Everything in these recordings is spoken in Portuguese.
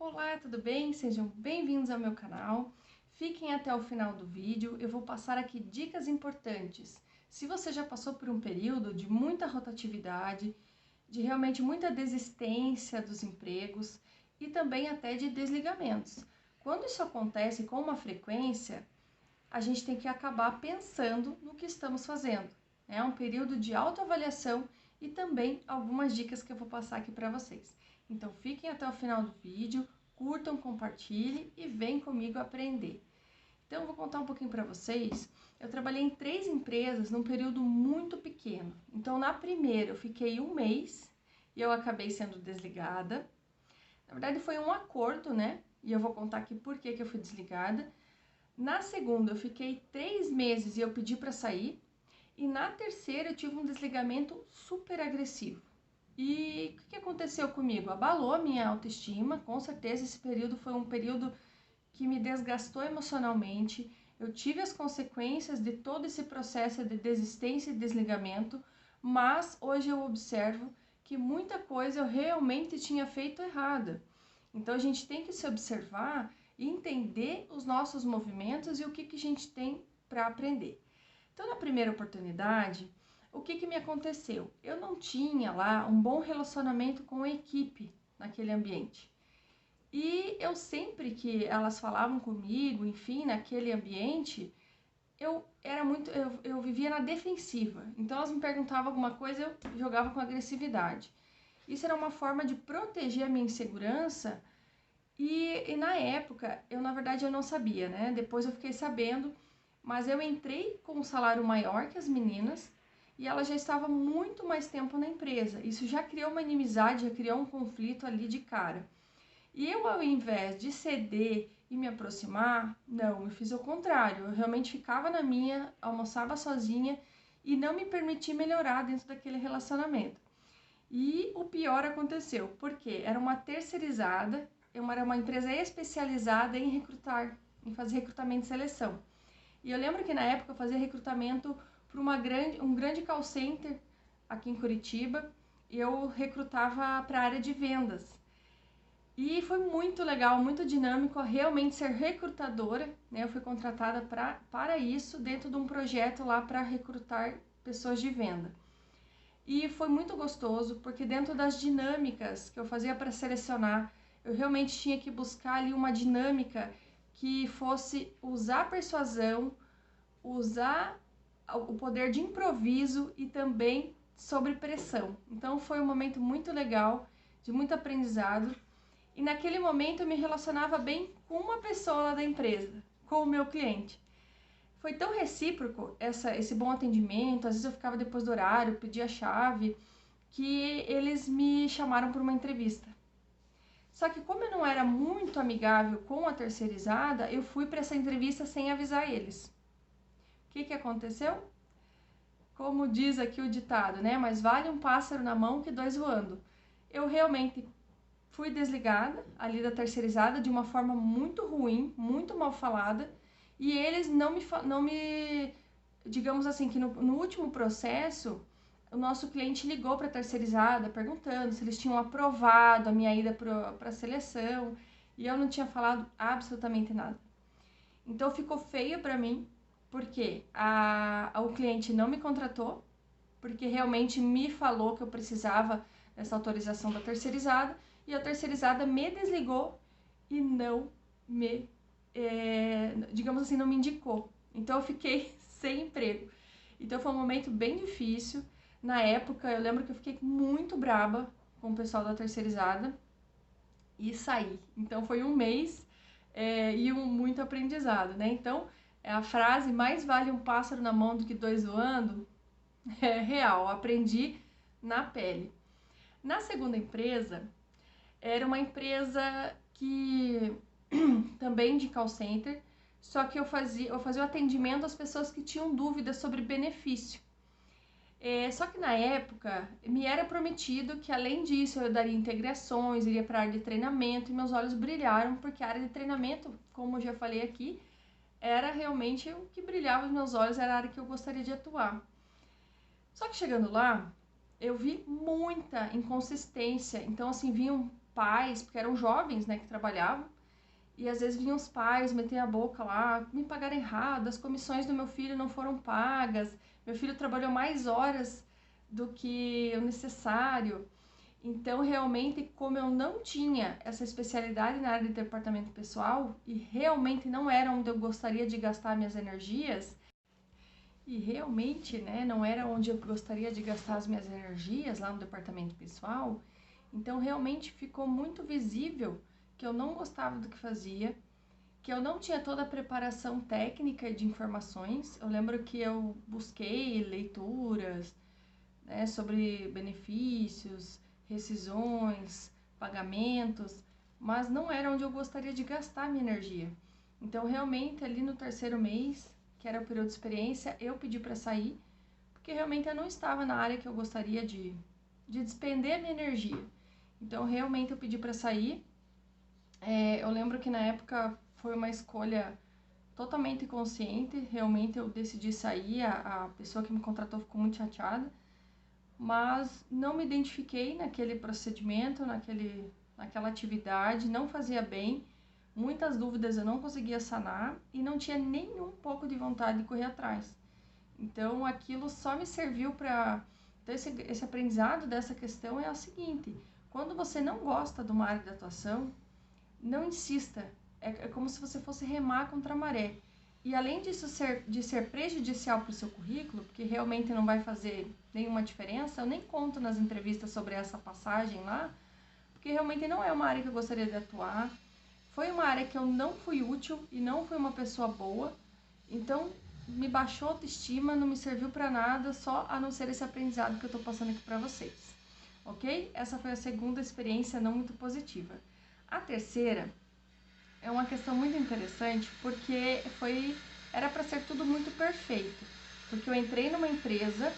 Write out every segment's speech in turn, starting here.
Olá, tudo bem? Sejam bem-vindos ao meu canal. Fiquem até o final do vídeo, eu vou passar aqui dicas importantes. Se você já passou por um período de muita rotatividade, de realmente muita desistência dos empregos e também até de desligamentos. Quando isso acontece com uma frequência, a gente tem que acabar pensando no que estamos fazendo. É um período de autoavaliação e também algumas dicas que eu vou passar aqui para vocês. Então fiquem até o final do vídeo, curtam, compartilhem e vem comigo aprender. Então eu vou contar um pouquinho para vocês. Eu trabalhei em 3 empresas num período muito pequeno. Então na primeira eu fiquei 1 mês e eu acabei sendo desligada. Na verdade foi um acordo, né? E eu vou contar aqui por que eu fui desligada. Na segunda eu fiquei 3 meses e eu pedi para sair. E na terceira eu tive um desligamento super agressivo. E o que aconteceu comigo? Abalou a minha autoestima, com certeza esse período foi um período que me desgastou emocionalmente. Eu tive as consequências de todo esse processo de desistência e desligamento, mas hoje eu observo que muita coisa eu realmente tinha feito errada. Então a gente tem que se observar e entender os nossos movimentos e o que a gente tem para aprender. Então, na primeira oportunidade, o que me aconteceu? Eu não tinha lá um bom relacionamento com a equipe naquele ambiente. E eu sempre que elas falavam comigo, enfim, naquele ambiente, eu vivia na defensiva. Então elas me perguntavam alguma coisa, eu jogava com agressividade. Isso era uma forma de proteger a minha insegurança e na época, na verdade eu não sabia, né? Depois eu fiquei sabendo, mas eu entrei com um salário maior que as meninas e ela já estava muito mais tempo na empresa. Isso já criou uma inimizade, já criou um conflito ali de cara. E eu, ao invés de ceder e me aproximar, não, eu fiz o contrário. Eu realmente ficava na minha, almoçava sozinha e não me permiti melhorar dentro daquele relacionamento. E o pior aconteceu, porque era uma terceirizada, era uma empresa especializada em recrutar, em fazer recrutamento e seleção. E eu lembro que na época eu fazia recrutamento para um grande call center aqui em Curitiba, e eu recrutava para a área de vendas. E foi muito legal, muito dinâmico realmente ser recrutadora, né? Eu fui contratada para isso dentro de um projeto lá para recrutar pessoas de venda. E foi muito gostoso, porque dentro das dinâmicas que eu fazia para selecionar, eu realmente tinha que buscar ali uma dinâmica que fosse usar a persuasão, usar o poder de improviso e também sobre pressão. Então foi um momento muito legal, de muito aprendizado. E naquele momento eu me relacionava bem com uma pessoa lá da empresa, com o meu cliente. Foi tão recíproco esse bom atendimento, às vezes eu ficava depois do horário, pedia a chave, que eles me chamaram para uma entrevista. Só que como eu não era muito amigável com a terceirizada, eu fui para essa entrevista sem avisar eles. O que aconteceu? Como diz aqui o ditado, né? Mais vale um pássaro na mão que 2 voando. Eu realmente fui desligada ali da terceirizada de uma forma muito ruim, muito mal falada, e eles não me digamos assim, que no último processo, o nosso cliente ligou para a terceirizada perguntando se eles tinham aprovado a minha ida para a seleção, e eu não tinha falado absolutamente nada. Então ficou feio para mim, porque o cliente não me contratou, porque realmente me falou que eu precisava dessa autorização da terceirizada, e a terceirizada me desligou e não me, digamos assim, não me indicou. Então eu fiquei sem emprego. Então foi um momento bem difícil. Na época eu lembro que eu fiquei muito braba com o pessoal da terceirizada e saí. Então foi 1 mês e muito aprendizado, né? Então a frase mais vale um pássaro na mão do que 2 voando é real, aprendi na pele. Na segunda empresa, era uma empresa que também de call center, só que eu fazia o atendimento às pessoas que tinham dúvidas sobre benefício. Só que na época me era prometido que além disso eu daria integrações, iria para a área de treinamento, e meus olhos brilharam porque a área de treinamento, como eu já falei aqui, era realmente o que brilhava os meus olhos, era a área que eu gostaria de atuar. Só que chegando lá, eu vi muita inconsistência. Então, assim, vinham pais, porque eram jovens, né, que trabalhavam, e às vezes vinham os pais meter a boca lá, me pagaram errado, as comissões do meu filho não foram pagas, meu filho trabalhou mais horas do que o necessário. Então, realmente, como eu não tinha essa especialidade na área de departamento pessoal, e realmente não era onde eu gostaria de gastar minhas energias, e realmente, né, não era onde eu gostaria de gastar as minhas energias lá no departamento pessoal, então realmente ficou muito visível que eu não gostava do que fazia, que eu não tinha toda a preparação técnica de informações. Eu lembro que eu busquei leituras, né, sobre benefícios, rescisões, pagamentos, mas não era onde eu gostaria de gastar minha energia. Então, realmente, ali no terceiro mês, que era o período de experiência, eu pedi para sair, porque realmente eu não estava na área que eu gostaria de despender a minha energia. Então, realmente, eu pedi para sair. Eu lembro que na época foi uma escolha totalmente consciente, realmente eu decidi sair, a pessoa que me contratou ficou muito chateada, mas não me identifiquei naquele procedimento, naquela atividade, não fazia bem, muitas dúvidas eu não conseguia sanar e não tinha nem um pouco de vontade de correr atrás. Então aquilo só me serviu para... Então esse aprendizado dessa questão é o seguinte: quando você não gosta de uma área de atuação, não insista, é como se você fosse remar contra a maré. E além disso de ser prejudicial para o seu currículo, porque realmente não vai fazer nenhuma diferença, eu nem conto nas entrevistas sobre essa passagem lá, porque realmente não é uma área que eu gostaria de atuar. Foi uma área que eu não fui útil e não fui uma pessoa boa, então me baixou a autoestima, não me serviu para nada, só a não ser esse aprendizado que eu estou passando aqui para vocês. Ok? Essa foi a segunda experiência não muito positiva. A terceira é uma questão muito interessante, porque era para ser tudo muito perfeito. Porque eu entrei numa empresa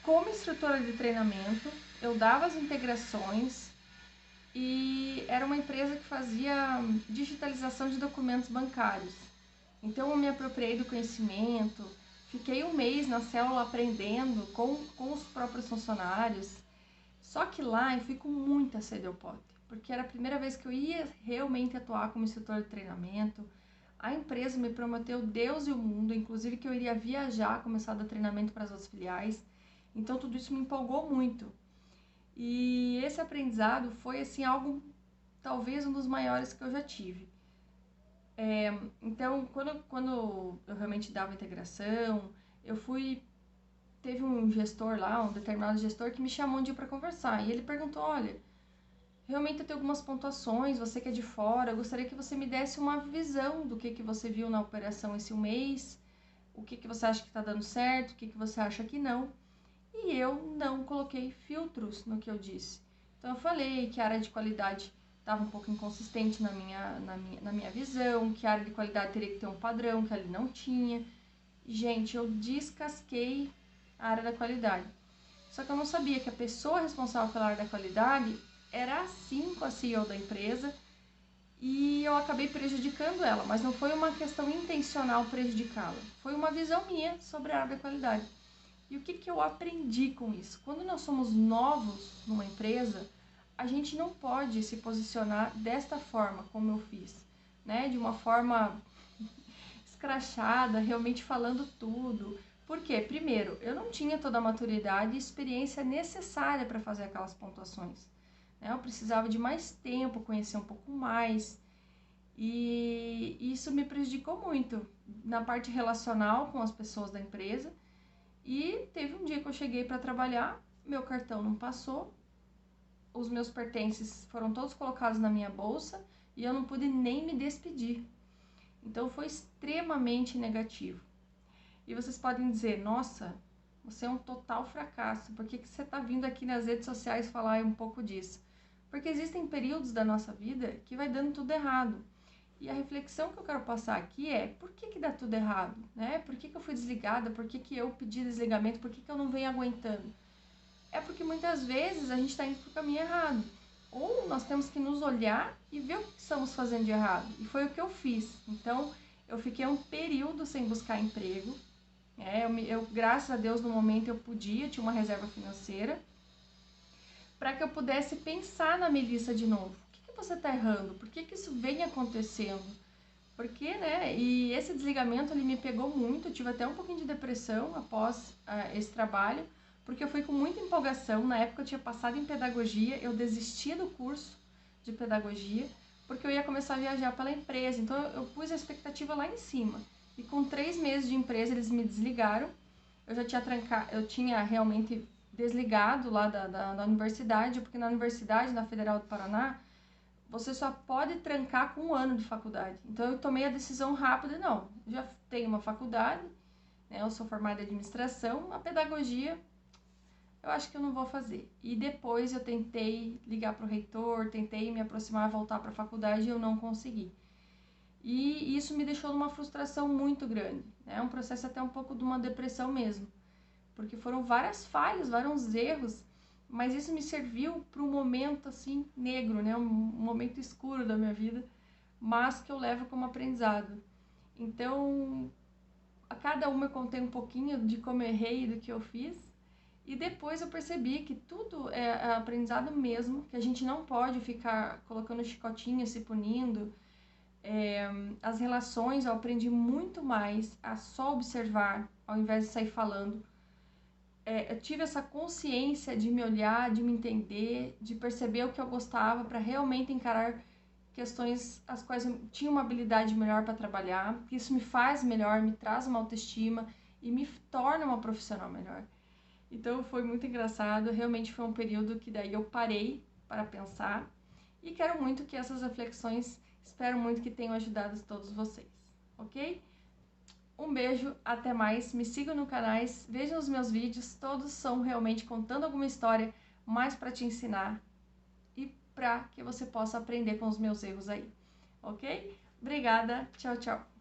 como instrutora de treinamento, eu dava as integrações e era uma empresa que fazia digitalização de documentos bancários. Então eu me apropriei do conhecimento, fiquei um mês na célula aprendendo com os próprios funcionários. Só que lá eu fui com muita sede ao pote, porque era a primeira vez que eu ia realmente atuar como instrutor de treinamento. A empresa me prometeu Deus e o mundo, inclusive que eu iria viajar, começar a dar treinamento para as outras filiais. Então tudo isso me empolgou muito. E esse aprendizado foi assim algo, talvez um dos maiores que eu já tive. Então, quando eu realmente dava integração, teve um gestor lá, um determinado gestor, que me chamou um dia para conversar. E ele perguntou: olha, realmente eu tenho algumas pontuações, você que é de fora, eu gostaria que você me desse uma visão do que você viu na operação esse mês, o que você acha que está dando certo, o que você acha que não. E eu não coloquei filtros no que eu disse. Então eu falei que a área de qualidade estava um pouco inconsistente na minha visão, que a área de qualidade teria que ter um padrão, que ali não tinha. Gente, eu descasquei a área da qualidade. Só que eu não sabia que a pessoa responsável pela área da qualidade era assim com a CEO da empresa e eu acabei prejudicando ela, mas não foi uma questão intencional prejudicá-la, foi uma visão minha sobre a área da qualidade. E o que eu aprendi com isso? Quando nós somos novos numa empresa, a gente não pode se posicionar desta forma como eu fiz, né? De uma forma escrachada, realmente falando tudo. Por quê? Primeiro, eu não tinha toda a maturidade e experiência necessária para fazer aquelas pontuações, né? Eu precisava de mais tempo, conhecer um pouco mais, e isso me prejudicou muito na parte relacional com as pessoas da empresa. E teve um dia que eu cheguei para trabalhar, meu cartão não passou, os meus pertences foram todos colocados na minha bolsa e eu não pude nem me despedir. Então foi extremamente negativo. E vocês podem dizer: nossa, você é um total fracasso, por que você está vindo aqui nas redes sociais falar um pouco disso? Porque existem períodos da nossa vida que vai dando tudo errado. E a reflexão que eu quero passar aqui é: por que dá tudo errado? Né? Por que eu fui desligada? Por que eu pedi desligamento? Por que eu não venho aguentando? É porque muitas vezes a gente está indo para o caminho errado. Ou nós temos que nos olhar e ver o que estamos fazendo de errado. E foi o que eu fiz. Então, eu fiquei um período sem buscar emprego. Graças a Deus, no momento eu podia, tinha uma reserva financeira. para que eu pudesse pensar na Melissa de novo. O que você está errando? Por que isso vem acontecendo? Porque, né, e esse desligamento ele me pegou muito, eu tive até um pouquinho de depressão após esse trabalho, porque eu fui com muita empolgação, na época eu tinha passado em pedagogia, eu desisti do curso de pedagogia, porque eu ia começar a viajar pela empresa, então eu pus a expectativa lá em cima. E com 3 meses de empresa eles me desligaram, eu já tinha eu tinha realmente desligado lá da universidade, porque na universidade, na Federal do Paraná, você só pode trancar com 1 ano de faculdade. Então eu tomei a decisão rápida, não, já tenho uma faculdade, né, eu sou formada em administração, a pedagogia eu acho que eu não vou fazer. E depois eu tentei ligar para o reitor, tentei me aproximar, voltar para a faculdade e eu não consegui. E isso me deixou numa frustração muito grande, né? Um processo até um pouco de uma depressão mesmo, porque foram várias falhas, vários erros, mas isso me serviu para um momento assim negro, né? Um momento escuro da minha vida, mas que eu levo como aprendizado. Então, a cada uma eu contei um pouquinho de como eu errei e do que eu fiz, e depois eu percebi que tudo é aprendizado mesmo, que a gente não pode ficar colocando chicotinho, se punindo. As relações eu aprendi muito mais a só observar, ao invés de sair falando. Eu tive essa consciência de me olhar, de me entender, de perceber o que eu gostava para realmente encarar questões as quais eu tinha uma habilidade melhor para trabalhar. Isso me faz melhor, me traz uma autoestima e me torna uma profissional melhor. Então foi muito engraçado, realmente foi um período que daí eu parei para pensar e quero muito que essas reflexões, espero muito que tenham ajudado todos vocês, ok? Um beijo, até mais, me sigam no canais, vejam os meus vídeos, todos são realmente contando alguma história, mais para te ensinar e para que você possa aprender com os meus erros aí, ok? Obrigada, tchau, tchau!